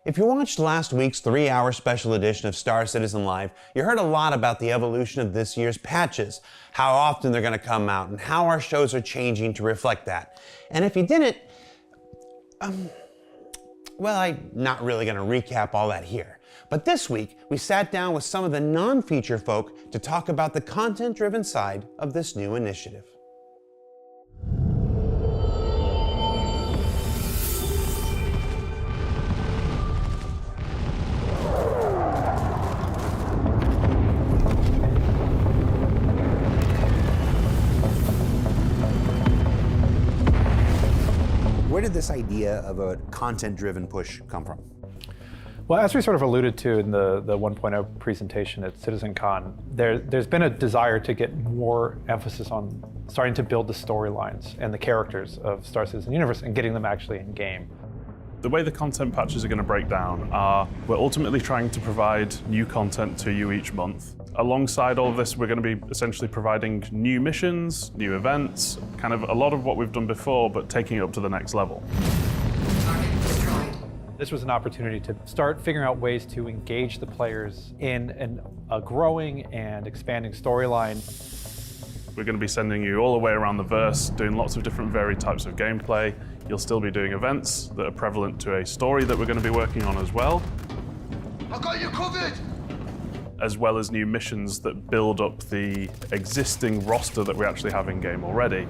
If you watched last week's 3-hour special edition of Star Citizen Live, you heard a lot about the evolution of this year's patches, how often they're going to come out, and how our shows are changing to reflect that. And if you didn't, well, I'm not really going to recap all that here. But this week, we sat down with some of the non-feature folk to talk about the content-driven side of this new initiative. Where did this idea of a content-driven push come from? Well, as we sort of alluded to in the 1.0 presentation at CitizenCon, there's been a desire to get more emphasis on starting to build the storylines and the characters of Star Citizen Universe and getting them actually in game. The way the content patches are going to break down are we're ultimately trying to provide new content to you each month. Alongside all of this, we're going to be essentially providing new missions, new events, kind of a lot of what we've done before, but taking it up to the next level. This was an opportunity to start figuring out ways to engage the players in a growing and expanding storyline. We're going to be sending you all the way around the verse, doing lots of different varied types of gameplay. You'll still be doing events that are prevalent to a story that we're going to be working on as well. I've got you covered! As well as new missions that build up the existing roster that we actually have in game already.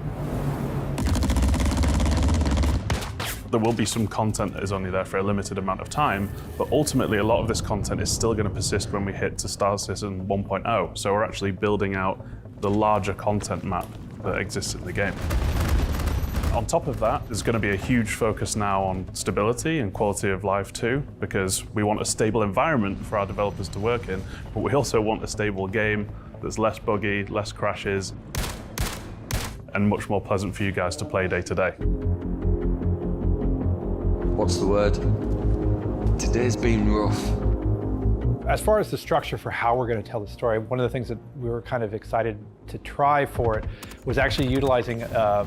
There will be some content that is only there for a limited amount of time, but ultimately a lot of this content is still going to persist when we hit to Star Citizen 1.0. So we're actually building out the larger content map that exists in the game. On top of that, there's going to be a huge focus now on stability and quality of life too, because we want a stable environment for our developers to work in, but we also want a stable game that's less buggy, less crashes, and much more pleasant for you guys to play day to day. What's the word? Today's been rough. As far as the structure for how we're going to tell the story, one of the things that we were kind of excited to try for it was actually utilizing a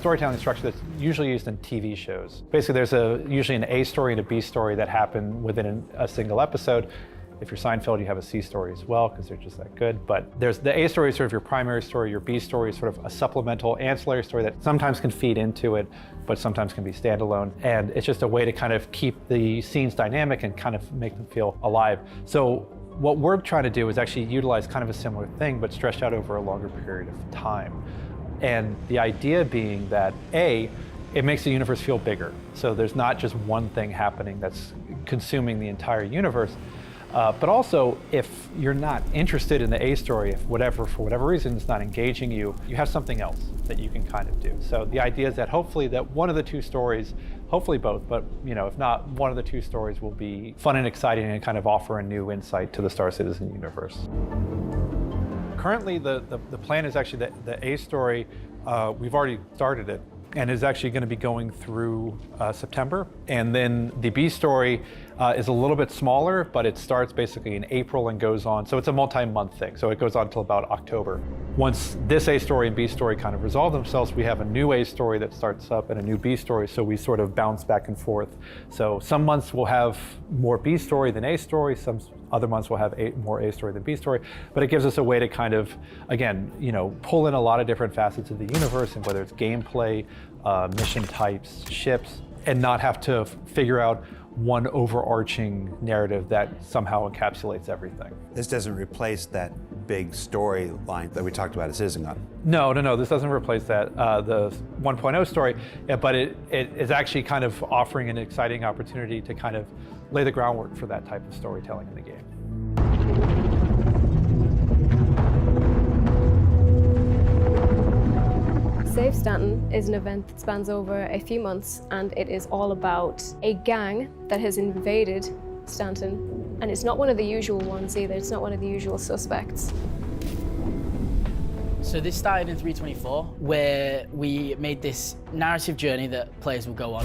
storytelling structure that's usually used in TV shows. Basically, there's usually an A story and a B story that happen within a single episode. If you're Seinfeld, you have a C story as well, because they're just that good. But there's the A story is sort of your primary story, your B story is sort of a supplemental ancillary story that sometimes can feed into it, but sometimes can be standalone. And it's just a way to kind of keep the scenes dynamic and kind of make them feel alive. So what we're trying to do is actually utilize kind of a similar thing, but stretched out over a longer period of time. And the idea being that, A, it makes the universe feel bigger. So there's not just one thing happening that's consuming the entire universe. But also, if you're not interested in the A story, if for whatever reason it's not engaging you, you have something else that you can kind of do. So the idea is that hopefully that one of the two stories, hopefully both, but if not, one of the two stories will be fun and exciting and kind of offer a new insight to the Star Citizen universe. Currently, the plan is actually that the A story, we've already started it, and is actually going to be going through September. And then the B story is a little bit smaller, but it starts basically in April and goes on. So it's a multi-month thing. So it goes on till about October. Once this A story and B story kind of resolve themselves, we have a new A story that starts up and a new B story. So we sort of bounce back and forth. So some months we'll have more B story than A story. Some other months we'll have more A story than B story. But it gives us a way to kind of, again, pull in a lot of different facets of the universe, and whether it's gameplay, mission types, ships, and not have to figure out one overarching narrative that somehow encapsulates everything. This doesn't replace that big storyline that we talked about at CitizenCon. No, this doesn't replace that, the 1.0 story, but it is actually kind of offering an exciting opportunity to kind of lay the groundwork for that type of storytelling in the game. Save Stanton is an event that spans over a few months, and it is all about a gang that has invaded Stanton. And it's not one of the usual ones either, it's not one of the usual suspects. So this started in 324, where we made this narrative journey that players will go on.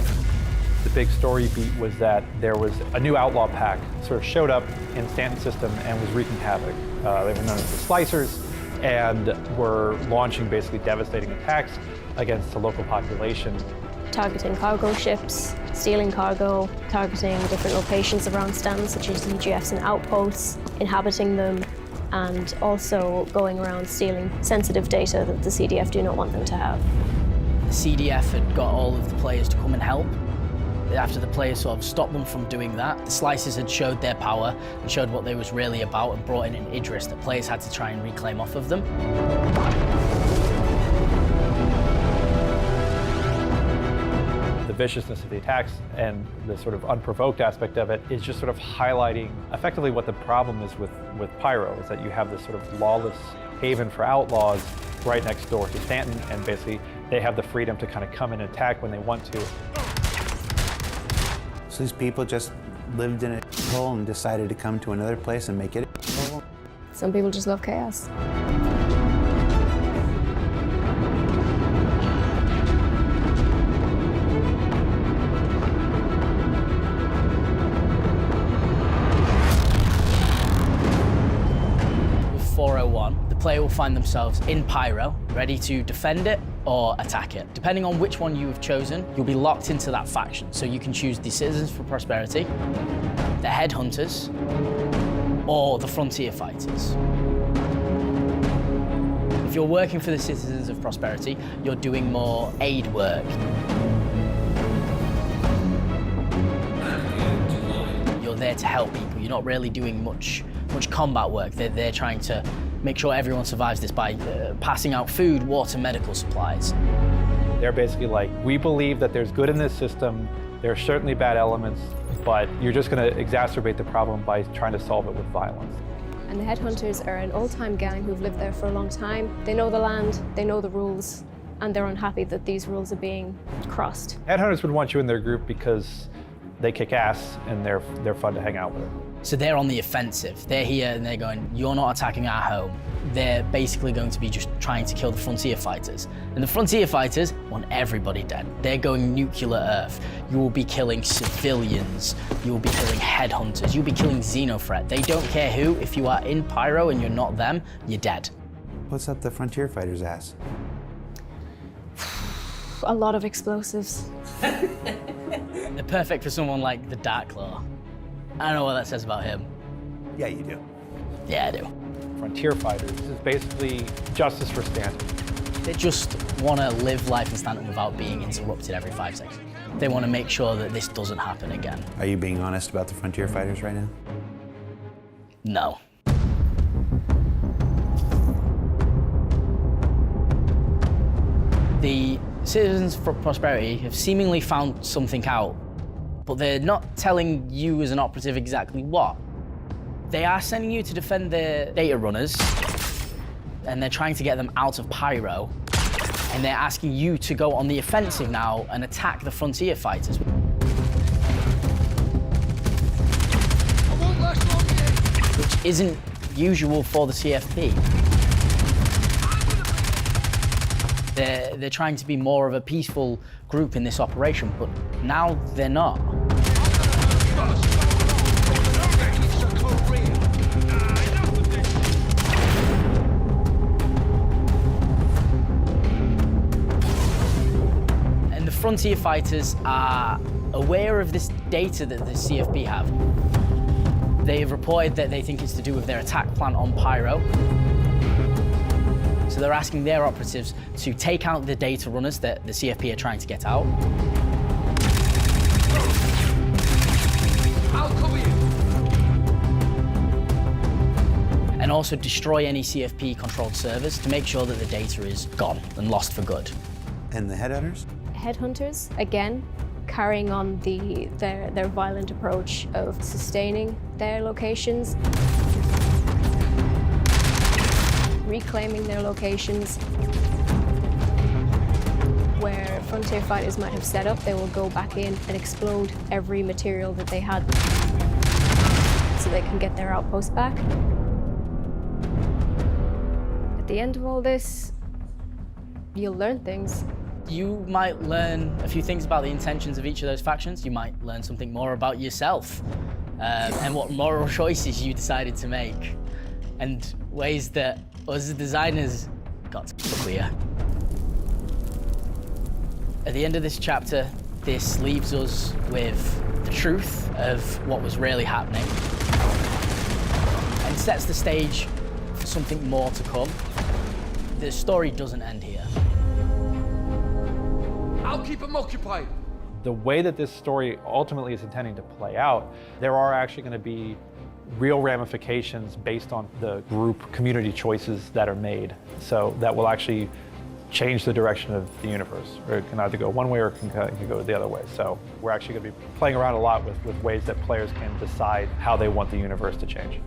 The big story beat was that there was a new outlaw pack sort of showed up in Stanton's system and was wreaking havoc. They were known as the Slicers, and were launching basically devastating attacks against the local population. targeting cargo ships, stealing cargo, targeting different locations around stands such as UGFs and outposts, inhabiting them, and also going around stealing sensitive data that the CDF do not want them to have. The CDF had got all of the players to come and help. After the players sort of stopped them from doing that, the slicers had showed their power and showed what they was really about and brought in an Idris that players had to try and reclaim off of them. The viciousness of the attacks and the sort of unprovoked aspect of it is just sort of highlighting effectively what the problem is with Pyro, is that you have this sort of lawless haven for outlaws right next door to Stanton, and basically they have the freedom to kind of come and attack when they want to. So these people just lived in a hole and decided to come to another place and make it a hole? Some people just love chaos. With 401, the player will find themselves in Pyro, ready to defend it or attack it. Depending on which one you have chosen, you'll be locked into that faction. So you can choose the Citizens for Prosperity, the Headhunters, or the Frontier Fighters. If you're working for the Citizens of Prosperity, you're doing more aid work. You're there to help people. You're not really doing much combat work. They're trying to make sure everyone survives this by passing out food, water, medical supplies. They're basically like, we believe that there's good in this system, there are certainly bad elements, but you're just going to exacerbate the problem by trying to solve it with violence. And the Headhunters are an old-time gang who've lived there for a long time. They know the land, they know the rules, and they're unhappy that these rules are being crossed. Headhunters would want you in their group because they kick ass and they're fun to hang out with. So they're on the offensive. They're here and they're going, you're not attacking our home. They're basically going to be just trying to kill the Frontier Fighters. And the Frontier Fighters want everybody dead. They're going nuclear Earth. You will be killing civilians. You will be killing Headhunters. You'll be killing Xenothreat. They don't care who. If you are in Pyro and you're not them, you're dead. What's up the Frontier Fighters' ass? A lot of explosives. They're perfect for someone like the Darklaw. I don't know what that says about him. Yeah, you do. Yeah, I do. Frontier Fighters is basically justice for Stanton. They just want to live life in Stanton without being interrupted every 5 seconds. They want to make sure that this doesn't happen again. Are you being honest about the Frontier Fighters right now? No. The Citizens for Prosperity have seemingly found something out, but they're not telling you as an operative exactly what. They are sending you to defend their data runners, and they're trying to get them out of Pyro, and they're asking you to go on the offensive now and attack the Frontier Fighters. Which isn't usual for the CFP. They're trying to be more of a peaceful group in this operation, but now they're not. And the Frontier Fighters are aware of this data that the CFP have. They have reported that they think it's to do with their attack plan on Pyro. So they're asking their operatives to take out the data runners that the CFP are trying to get out. I'll cover you. And also destroy any CFP-controlled servers to make sure that the data is gone and lost for good. And the Headhunters? Headhunters, again, carrying on their violent approach of sustaining their locations, reclaiming their locations. Where Frontier Fighters might have set up, they will go back in and explode every material that they had so they can get their outpost back. At the end of all this, you'll learn things. You might learn a few things about the intentions of each of those factions. You might learn something more about yourself and what moral choices you decided to make and ways that us as designers got to clear. At the end of this chapter, this leaves us with the truth of what was really happening and sets the stage for something more to come. The story doesn't end here. I'll keep them occupied. The way that this story ultimately is intending to play out, there are actually going to be real ramifications based on the group community choices that are made. So that will actually change the direction of the universe. Or it can either go one way or it can go the other way. So we're actually going to be playing around a lot with ways that players can decide how they want the universe to change.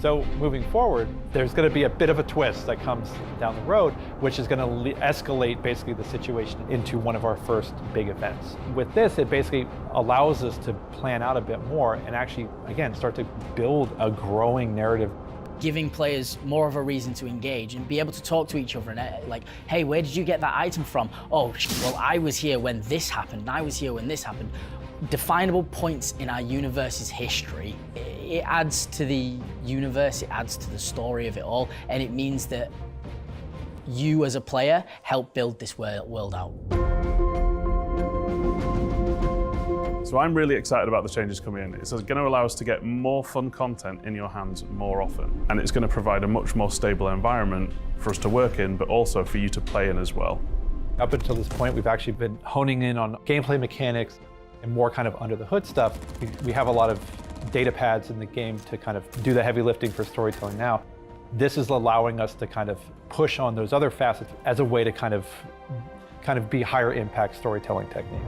So moving forward, there's going to be a bit of a twist that comes down the road, which is going to escalate basically the situation into one of our first big events. With this, it basically allows us to plan out a bit more and actually, again, start to build a growing narrative. Giving players more of a reason to engage and be able to talk to each other and like, hey, where did you get that item from? Oh, well, I was here when this happened, and I was here when this happened. Definable points in our universe's history. It adds to the universe, it adds to the story of it all, and it means that you as a player help build this world out. So I'm really excited about the changes coming in. It's going to allow us to get more fun content in your hands more often. And it's going to provide a much more stable environment for us to work in, but also for you to play in as well. Up until this point, we've actually been honing in on gameplay mechanics and more kind of under the hood stuff. We have a lot of data pads in the game to kind of do the heavy lifting for storytelling now. This is allowing us to kind of push on those other facets as a way to kind of be higher impact storytelling techniques.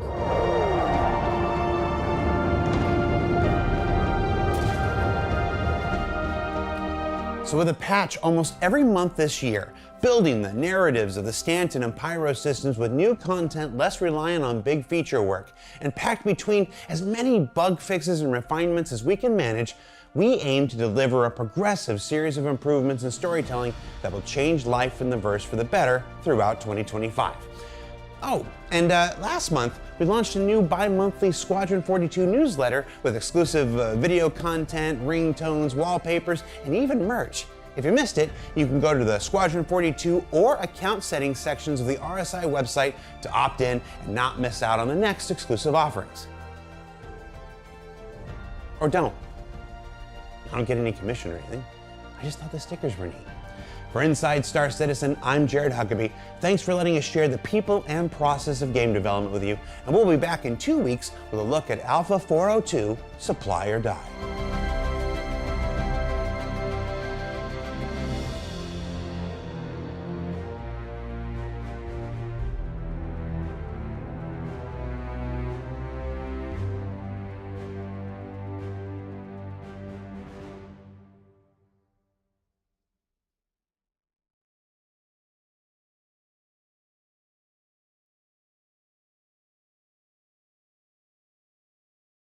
So with a patch almost every month this year, building the narratives of the Stanton and Pyro systems with new content less reliant on big feature work, and packed between as many bug fixes and refinements as we can manage, we aim to deliver a progressive series of improvements in storytelling that will change life in the verse for the better throughout 2025. Oh, and last month, we launched a new bi-monthly Squadron 42 newsletter with exclusive video content, ringtones, wallpapers, and even merch. If you missed it, you can go to the Squadron 42 or account settings sections of the RSI website to opt in and not miss out on the next exclusive offerings. Or don't. I don't get any commission or anything. I just thought the stickers were neat. For Inside Star Citizen, I'm Jared Huckabee. Thanks for letting us share the people and process of game development with you, and we'll be back in 2 weeks with a look at Alpha 402, Supply or Die.